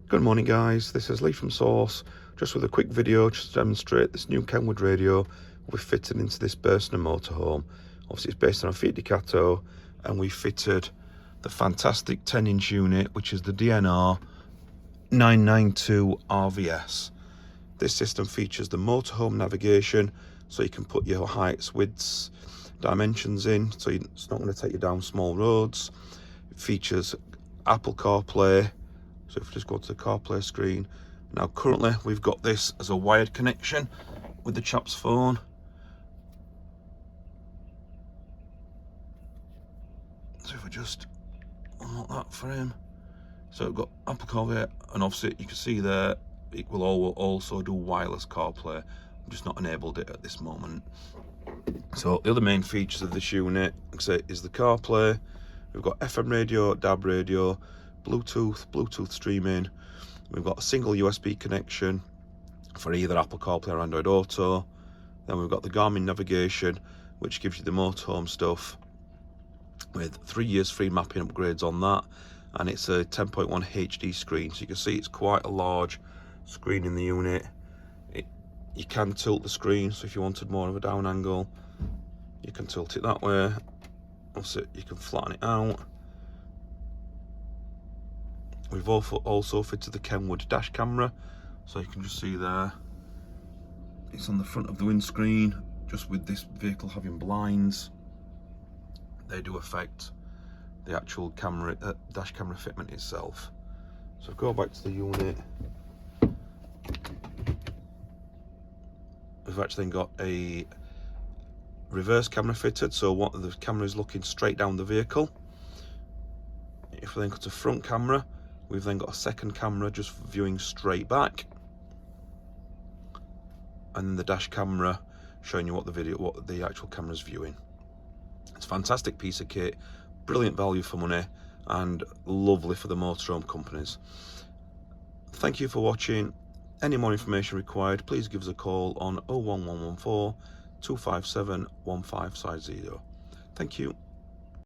Good morning guys, this is Lee from Source, just with a quick video just to demonstrate this new KENWOOD radio we've fitted into this Bursner motorhome. Obviously it's based on a Fiat Ducato, and we fitted the fantastic 10-inch unit, which is the DNR992RVS. This system features the motorhome navigation, so you can put your heights, widths, dimensions in, so it's not going to take you down small roads. It features Apple CarPlay. So if we just go to the CarPlay screen, now currently we've got this as a wired connection with the chap's phone. So if we just unlock that for him, so we've got Apple CarPlay, and obviously you can see there it will also do wireless CarPlay. I'm just not enabled it at this moment. So the other main features of this unit, like I say, is the CarPlay. We've got FM radio, DAB radio, Bluetooth streaming. We've got a single USB connection for either Apple CarPlay or Android Auto. Then we've got the Garmin navigation, which gives you the motorhome stuff with 3 years free mapping upgrades on that, and it's a 10.1 HD screen, so you can see it's quite a large screen in the unit. You can tilt the screen, so if you wanted more of a down angle, you can tilt it that way. Also, you can flatten it out. We've also fitted the KENWOOD dash camera, so you can just see there, it's on the front of the windscreen. Just with this vehicle having blinds, they do affect the actual camera, dash camera fitment itself. So go back to the unit. We've actually then got a reverse camera fitted, so what the camera is looking straight down the vehicle. If we then go to front camera, we've then got a second camera just viewing straight back, and then the dash camera showing you what the actual camera is viewing. It's a fantastic piece of kit, brilliant value for money, and lovely for the motorhome companies. Thank you for watching. Any more information required, please give us a call on 01114 257 1550. Thank you.